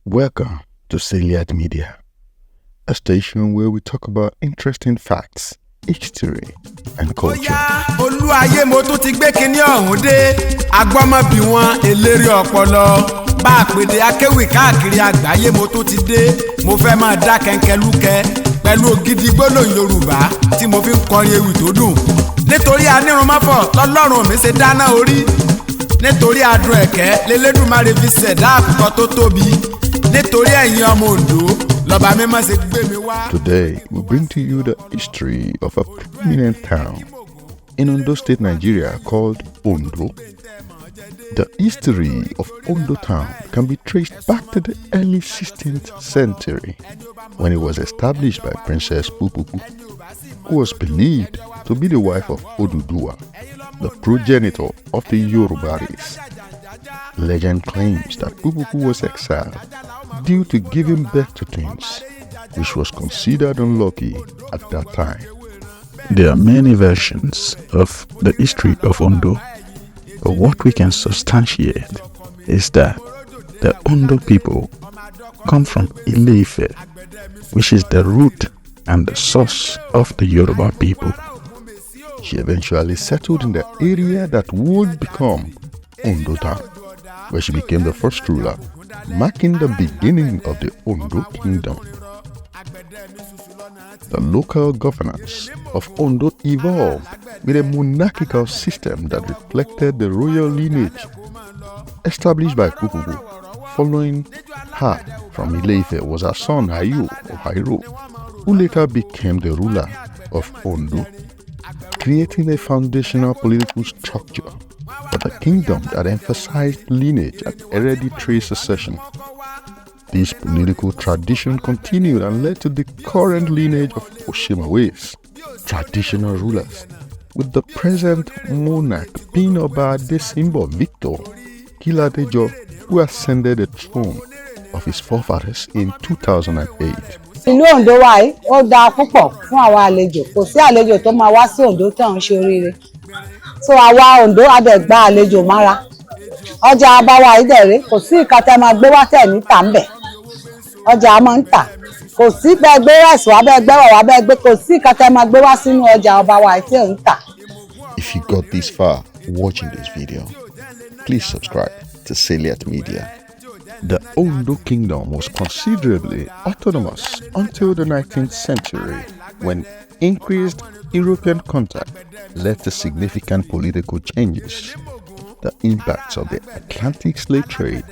Welcome to Lineage Media, a station where we talk about interesting facts, history, and culture. Olúayé mo tún ti gbé kinní ọ̀hún dé, agbọ́mọbí wọn eléré ọpọlọ. Bá a pèdè akéwì káàkiri àgbáyé mo tún ti dé, mo fẹ́ máa dá kẹ̀kẹ́lúkẹ́ pẹ̀lú ògidì gbólóhùn Yorùbá tí mo fi ń kọrin ewì tó dùn. Nítorí anírunmọ́fọ̀ lọ́lọ́run mi ṣe dáná orí. Nítorí adùn ẹ̀kẹ́ l'Elédùmarè fi ṣẹ̀dá àkùkọ tó tóbi. Nítorí ẹ̀yin ọmọ Oǹdó lọ́ba mímọ́ ṣe gbé mi wá. Today, we bring to you the history of a prominent town in Ondo State, Nigeria called Ondo. The history of Ondo town can be traced back to the early 16th century when it was established by Princess Pupupu, who was believed to be the wife of Oduduwa, the progenitor of the Yoruba race. Legend claims that Pupupu was exiled due to giving birth to twins, which was considered unlucky at that time. There are many versions of the history of Ondo, but what we can substantiate is that the Ondo people come from Ile-Ife, which is the root and the source of the Yoruba people. She eventually settled in the area that would become Ondo town, where she became the first ruler, marking the beginning of the Ondo kingdom. The local governance of Ondo evolved with a monarchical system that reflected the royal lineage established by Pupupu. Following her from Ile-Ife was her son Hayo or Hairo, who later became the ruler of Ondo, creating a foundational political structure for the kingdom that emphasized lineage and hereditary succession. This political tradition continued and led to the current lineage of Oshimaways, traditional rulers, with the present monarch being Oba Adesimbo Victor Kiladejo, who ascended the throne of his forefathers in 2008. Ìlú Ondo wa yìí ó dáa púpọ̀ fún àwa àlejò, kò sí àlejò tó máa wá sí Ondo tó ń ṣe oríire. So àwa Ondo a dẹ̀ gba àlejò mára. Ọjà àbáwá yìí dẹ̀ rèé, kò sí ìka tẹ́ máa gbé wá tẹ̀ ní tà ń bẹ̀. Ọjà a máa ń tà. Kò sí bẹ́ẹ̀ gbé rice wá bẹ́ẹ̀ gbẹ́wọ̀ wá bẹ́ẹ̀ gbé, kò sí ìka tẹ́ máa gbé wá sínú ọjà ọba wa yìí tí ò ń tà. If you got this far watching this video, please subscribe to Lineage Media. The Ondo kingdom was considerably autonomous until the 19th century, when increased European contact led to significant political changes. The impacts of the Atlantic slave trade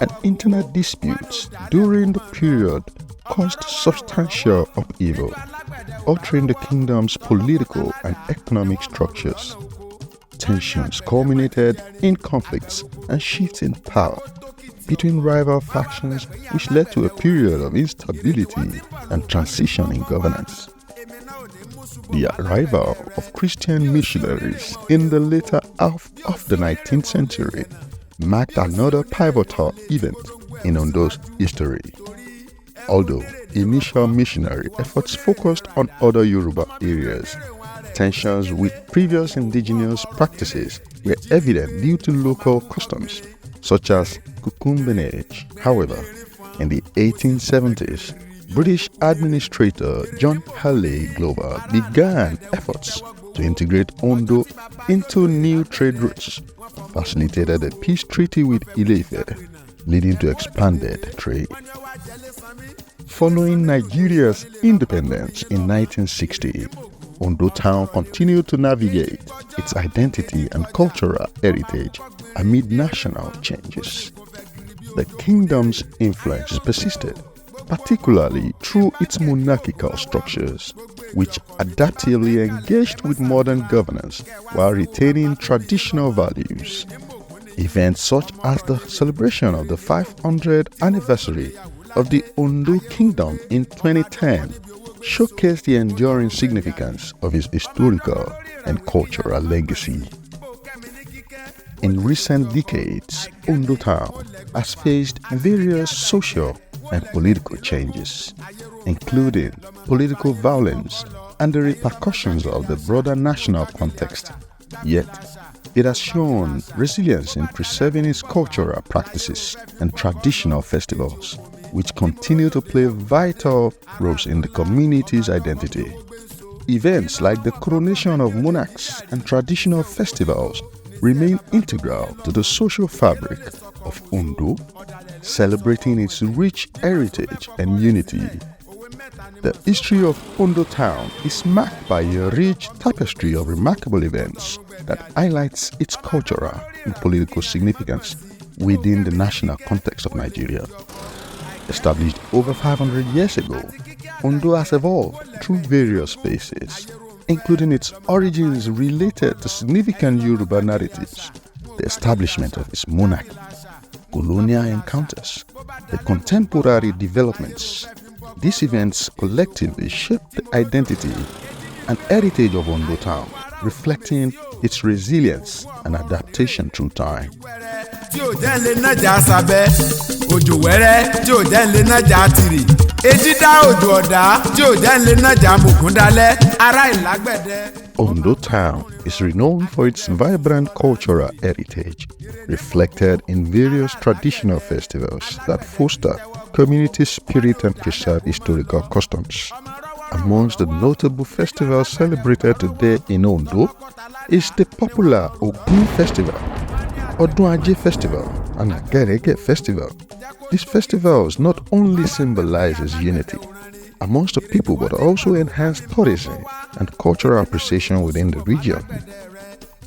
and internal disputes during the period caused substantial upheaval, altering the kingdom's political and economic structures. Tensions culminated in conflicts and shifts in power between rival factions, which led to a period of instability and transition in governance. The arrival of Christian missionaries in the later half of the 19th century marked another pivotal event in Ondo's history. Although initial missionary efforts focused on other Yoruba areas, tensions with previous indigenous practices were evident due to local customs, such as cucumbinage. However, in the 1870s, British administrator John Halley Glover began efforts to integrate Ondo into new trade routes, facilitated a peace treaty with Ile-Ife, leading to expanded trade. Following Nigeria's independence in 1960, Ondo town continued to navigate its identity and cultural heritage amid national changes. The kingdom's influence persisted, particularly through its monarchical structures, which adaptively engaged with modern governance while retaining traditional values. Events such as the celebration of the 500th anniversary of the Ondo Kingdom in 2010 showcased the enduring significance of its historical and cultural legacy. In recent decades, Ondo town has faced various social and political changes, including political violence and the repercussions of the broader national context. Yet, it has shown resilience in preserving its cultural practices and traditional festivals, which continue to play vital roles in the community's identity. Events like the coronation of monarchs and traditional festivals remain integral to the social fabric of Ondo, celebrating its rich heritage and unity. The history of Ondo town is marked by a rich tapestry of remarkable events that highlights its cultural and political significance within the national context of Nigeria. Established over 500 years ago, Ondo has evolved through various phases, including its origins related to significant Yoruba narratives, the establishment of its monarchy, colonial encounters, the contemporary developments. These events collectively shape the identity and heritage of Ondo town, reflecting its resilience and adaptation through time. tí ò jẹ́ ń lè nájà sábẹ́ òjò wẹ́rẹ́ tí ò jẹ́ ń lè nájà tìrì èdídá òjò ọ̀dá tí ò jẹ́ ń lè nájà mògúndálẹ́ ará ìlágbẹ̀dẹ. Ondo town is renowned for its vibrant cultural heritage, reflected in various traditional festivals that foster community spirit and preserve historical customs. Amongst the notable festivals celebrated today in Ondo is the popular Ogun Festival, Odun Festival, and Agerege Festival. These festivals not only symbolizes unity amongst the people but also enhance tourism and cultural appreciation within the region.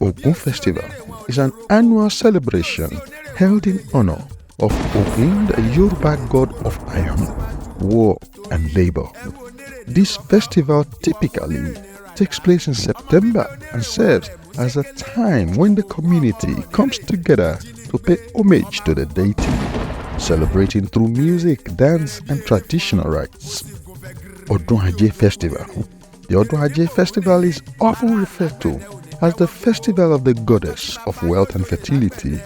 Ogun Festival is an annual celebration held in honor of Ogun, the Yoruba god of iron, war, and labor. This festival typically takes place in September and serves as a time when the community comes together to pay homage to the deity, celebrating through music, dance, and traditional rites. Odun Festival. The Odun Festival is often referred to as the festival of the goddess of wealth and fertility.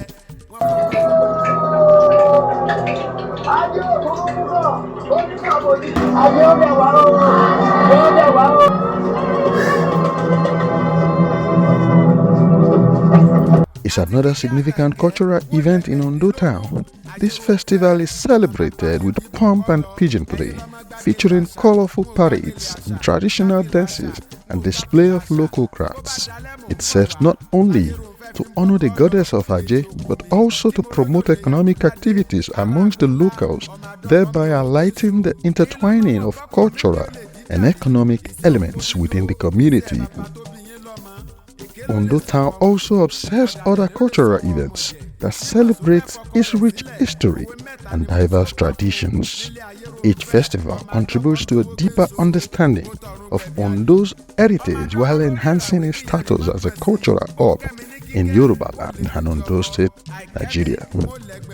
It's another significant cultural event in Ondo town. This festival is celebrated with pomp and pageantry, featuring colorful parades, traditional dances, and display of local crafts. It serves not only to honor the goddess of Ajay, but also to promote economic activities amongst the locals, thereby highlighting the intertwining of cultural and economic elements within the community. Ondo town also observes other cultural events that celebrate its rich history and diverse traditions. Each festival contributes to a deeper understanding of Ondo's heritage while enhancing its status as a cultural hub in Yoruba land and Ondo State, Nigeria.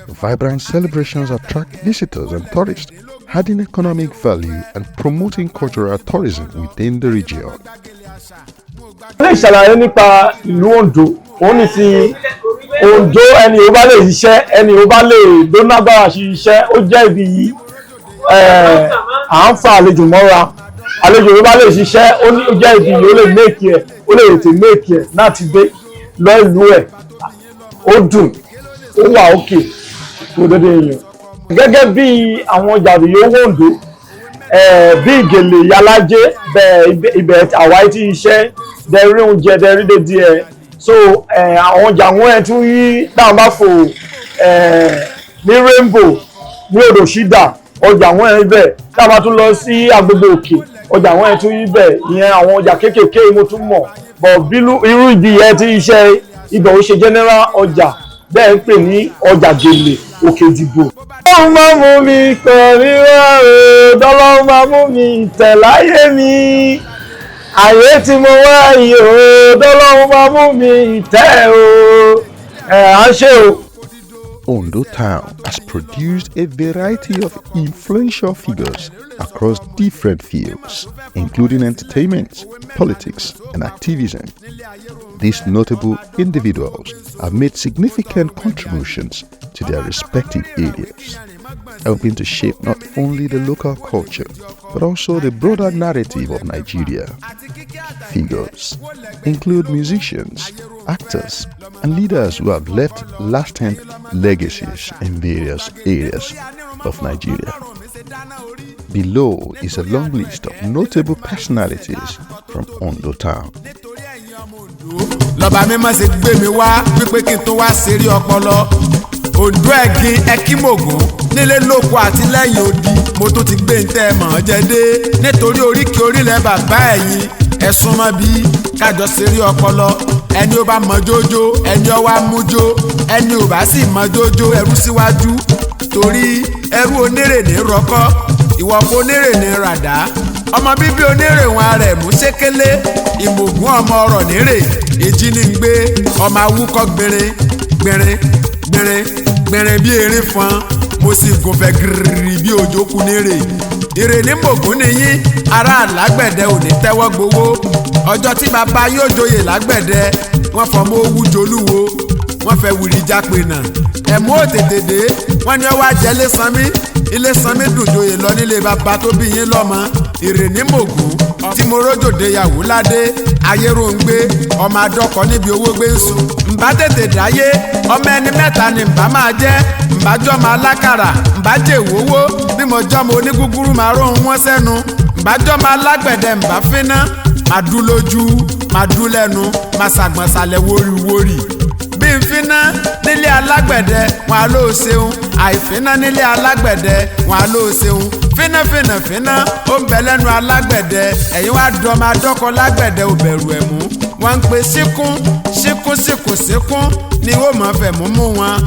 Vibrant celebrations attract visitors and tourists, adding economic value and promoting cultural tourism within the region. Ní ìṣàlàyé nípa ìlú Ondo, òun ní ti Ondo ẹni ò bá lè ṣiṣẹ́, ẹni ò bá lè lónágbára ṣiṣẹ́, ó jẹ́ ibi yìí à ń fa àlejò mọ́ra. Àlejò ò bá lè ṣiṣẹ́, ó jẹ́ ibi yìí ó lè méèkì ẹ̀, ó lè tètè méèkì ẹ̀ láti dé lọ ìlú ẹ̀. Ó dùn, ó wà òkè tó dédé èèyàn. Gẹ́gẹ́ bí àwọn jàdùyó Ondo, bí ìgèlè yalájé ibẹ̀ àwáyé tí iṣẹ́ dẹ̀rí oúnjẹ dẹ̀rí dédé ẹ̀ so àwọn ọjà wọn ẹ̀ tún yí táwọn bá fò ní rainbow ní odò ṣídà ọjà wọn ẹ̀ ibẹ̀ táwọn bá tún lọ sí agbègbè òkè ọjà wọn ẹ̀ tún yí ibẹ̀ ìyẹn àwọn ọjà kéékèèké mo tún mọ̀ bọ̀ bílú irú ibi yẹn tí iṣẹ́ ibẹ̀ ó ṣe general ọjà bẹ́ẹ̀ ń pè ní ọjà gèlè òkè ìdìbò. Ọlọ́run máa mú mi kàn rírá o, Ọlọ́run máa mú mi tẹ̀ láyé mi, àyè tí mo wá yìí o, Ọlọ́run máa mú mi tẹ̀ o, à ń ṣe o. Ondo town has produced a variety of influential figures across different fields, including entertainment, politics, and activism. These notable individuals have made significant contributions to their respective areas, helping to shape not only the local culture, but also the broader narrative of Nigeria. Figures include musicians, actors, and leaders who have left lasting legacies in various areas. of Nigeria. Below is a long list of notable personalities from Ondo town. Lọ́ba mi má ṣe gbé mi wá wípé kí n tó wá ṣeré ọpọlọ. Ondo ẹ̀gìn ẹ̀kímògùn nílé lóko àti lẹ́yìn odi mo tún ti gbé ń tẹ́ mọ̀ ọ́ jẹ dé nítorí oríkì orílẹ̀ bàbá ẹ̀yìn ẹ̀sùn mọ́ bí kájọ ṣeré ọpọlọ. Ẹni ó bá mọ jójó ẹni ó wá mú jó ẹni ò bá sì mọ jójó ẹrú síwájú torí ẹrú onírè ní rọkọ ìwọ kó onírè ní ràdá ọmọ bíbí onírè wọn rẹ̀ mú ṣékélé ìmọ̀gùn ọmọ ọ̀rọ̀ nírè èjì ní ń gbé ọmọ awúkọ́ gbìnrin gbìnrin gbìnrin gbìnrin bí erin fọn mo sì gòfẹ́ gírírí bí òjò kú nírè ìrè ní mògùn nìyí ará àlágbẹ̀dẹ ò ní tẹ́wọ́ gbowó ọjọ́ tí bàbá yóò joyè lágbẹ̀dẹ wọ́n fọmọ owú jolúwo wọ́n fẹ́ wùrì jápé náà ẹ̀mú òtètè dé wọ́n ní ọwọ́ ajẹ́ ilé sanmi dùnjoyè lọ nílé bàbá tó bí yín lọ́mọ ìrè ní mògùn tí mo rójòdè yàwó ládé ayéròǹgbé ọmọ adọ́kọ níbi owó gbé ń sùn ǹbá tètè dáyé ọmọ ẹni mẹ́ta ni ǹbá máa jẹ́ ǹbá jọ́mọ alákàrà ǹbá jẹ́ ìwówó bí mo jọ́mọ onígúgúrú máa róhun wọ́n sẹ́nu ǹbá jọ́mọ alágbẹ̀dẹ ǹbá fínná máa dú lójú máa dú lẹ́nu máa ṣàgbọ̀nṣàlẹ̀ wóríwórí bí n fínná nílé alágbẹ̀dẹ wọn á lóò ṣeun àìfínná nílé alágbẹ̀dẹ wọn á lóò ṣeun fínná ó ń bẹ lẹ́nu alágbẹ̀dẹ ẹ̀yin wá dọ́mọ adọ́kọ lágbẹ̀dẹ ò bẹ̀rù ẹ̀ mú wọ́n ń pe síkún ni ó mọ̀ fẹ̀ mú wọn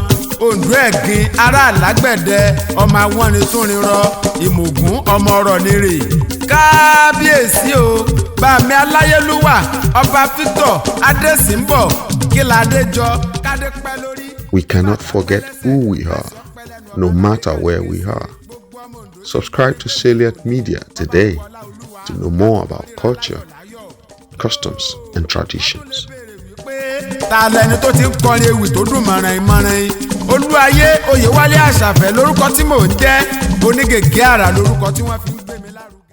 Ondo ẹ̀gìn ará alágbẹ̀dẹ ọmọ àwọn ni tún rinrọ ìmọ̀gùn ọmọ ọ̀rọ̀ nírè kábíyèsí o bàmí aláyélúwà ọba Victor Adésínbọ̀ kíládéjọ kádé pẹ́ lórí. We cannot forget who we are, no matter where we are. Subscribe to Salient Media today to know more about culture, customs, and traditions. Ta lẹni tó ti ń kọrin ewì tó dùn mọ̀ràn Olúayé Oyèwálé Àṣàfẹ́ lórúkọ tí mò ń jẹ́ Onígègé àrà lórúkọ tí wọ́n fi ń